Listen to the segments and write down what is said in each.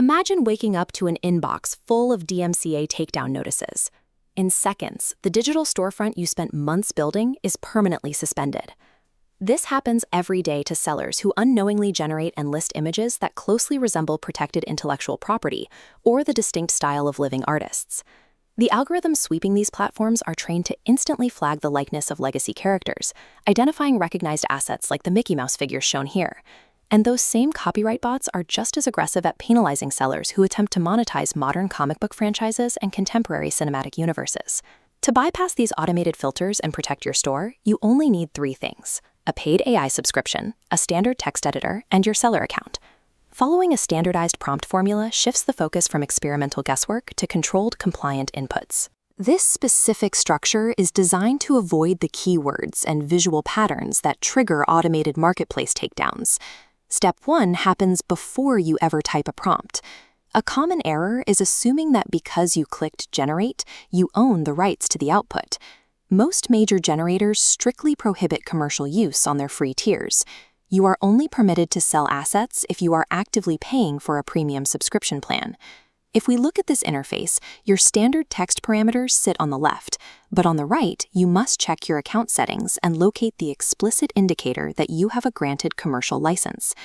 Imagine waking up to an inbox full of DMCA takedown notices. In seconds, the digital storefront you spent months building is permanently suspended. This happens every day to sellers who unknowingly generate and list images that closely resemble protected intellectual property or the distinct style of living artists. The algorithms sweeping these platforms are trained to instantly flag the likeness of legacy characters, identifying recognized assets like the Mickey Mouse figures shown here. And those same copyright bots are just as aggressive at penalizing sellers who attempt to monetize modern comic book franchises and contemporary cinematic universes. To bypass these automated filters and protect your store, you only need 3 things: a paid AI subscription, a standard text editor, and your seller account. Following a standardized prompt formula shifts the focus from experimental guesswork to controlled, compliant inputs. This specific structure is designed to avoid the keywords and visual patterns that trigger automated marketplace takedowns. Step 1 happens before you ever type a prompt. A common error is assuming that because you clicked Generate, you own the rights to the output. Most major generators strictly prohibit commercial use on their free tiers. You are only permitted to sell assets if you are actively paying for a premium subscription plan. If we look at this interface, your standard text parameters sit on the left, but on the right, you must check your account settings and locate the explicit indicator that you have a granted commercial license.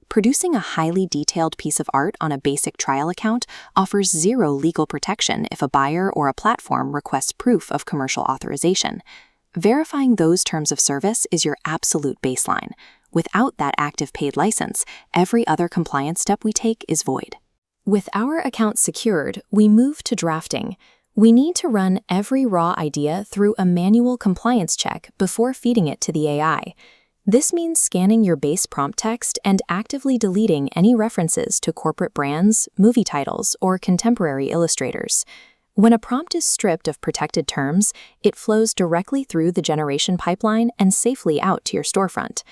Producing a highly detailed piece of art on a basic trial account offers zero legal protection if a buyer or a platform requests proof of commercial authorization. Verifying those terms of service is your absolute baseline. Without that active paid license, every other compliance step we take is void. With our account secured, we move to drafting. We need to run every raw idea through a manual compliance check before feeding it to the AI. This means scanning your base prompt text and actively deleting any references to corporate brands, movie titles, or contemporary illustrators. When a prompt is stripped of protected terms, it flows directly through the generation pipeline and safely out to your storefront.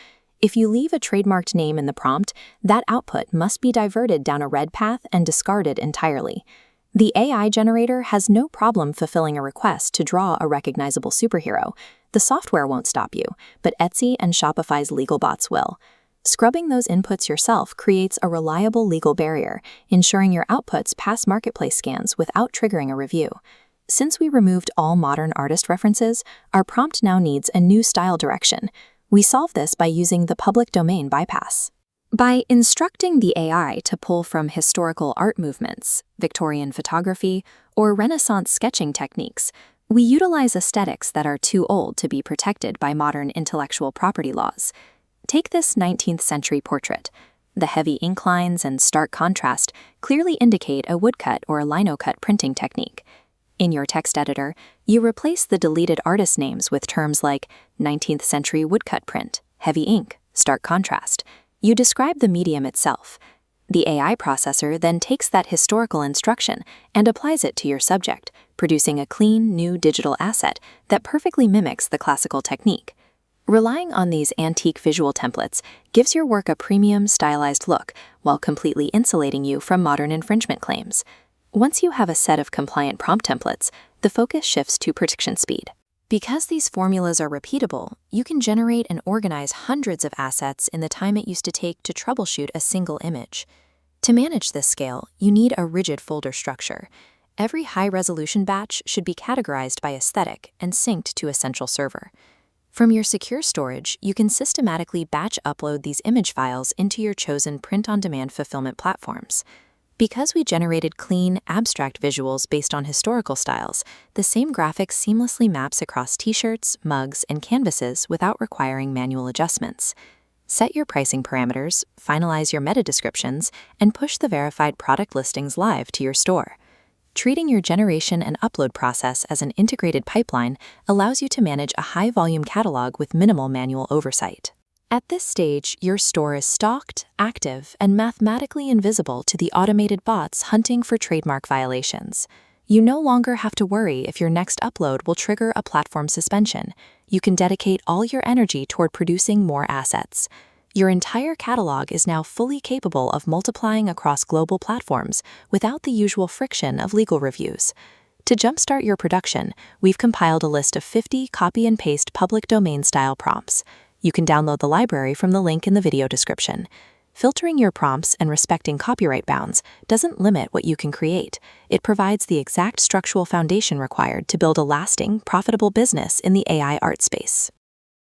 If you leave a trademarked name in the prompt, that output must be diverted down a red path and discarded entirely. The AI generator has no problem fulfilling a request to draw a recognizable superhero. The software won't stop you, but Etsy and Shopify's legal bots will. Scrubbing those inputs yourself creates a reliable legal barrier, ensuring your outputs pass marketplace scans without triggering a review. Since we removed all modern artist references, our prompt now needs a new style direction. We solve this by using the public domain bypass. By instructing the AI to pull from historical art movements, Victorian photography, or Renaissance sketching techniques, we utilize aesthetics that are too old to be protected by modern intellectual property laws. Take this 19th century portrait. The heavy ink lines and stark contrast clearly indicate a woodcut or linocut printing technique. In your text editor, you replace the deleted artist names with terms like 19th century woodcut print, heavy ink, stark contrast. You describe the medium itself. The AI processor then takes that historical instruction and applies it to your subject, producing a clean, new digital asset that perfectly mimics the classical technique. Relying on these antique visual templates gives your work a premium, stylized look while completely insulating you from modern infringement claims. Once you have a set of compliant prompt templates, the focus shifts to prediction speed. Because these formulas are repeatable, you can generate and organize hundreds of assets in the time it used to take to troubleshoot a single image. To manage this scale, you need a rigid folder structure. Every high-resolution batch should be categorized by aesthetic and synced to a central server. From your secure storage, you can systematically batch upload these image files into your chosen print-on-demand fulfillment platforms. Because we generated clean, abstract visuals based on historical styles, the same graphics seamlessly maps across t-shirts, mugs, and canvases without requiring manual adjustments. Set your pricing parameters, finalize your meta descriptions, and push the verified product listings live to your store. Treating your generation and upload process as an integrated pipeline allows you to manage a high-volume catalog with minimal manual oversight. At this stage, your store is stocked, active, and mathematically invisible to the automated bots hunting for trademark violations. You no longer have to worry if your next upload will trigger a platform suspension. You can dedicate all your energy toward producing more assets. Your entire catalog is now fully capable of multiplying across global platforms without the usual friction of legal reviews. To jumpstart your production, we've compiled a list of 50 copy-and-paste public domain-style prompts. You can download the library from the link in the video description. Filtering your prompts and respecting copyright bounds doesn't limit what you can create. It provides the exact structural foundation required to build a lasting, profitable business in the AI art space.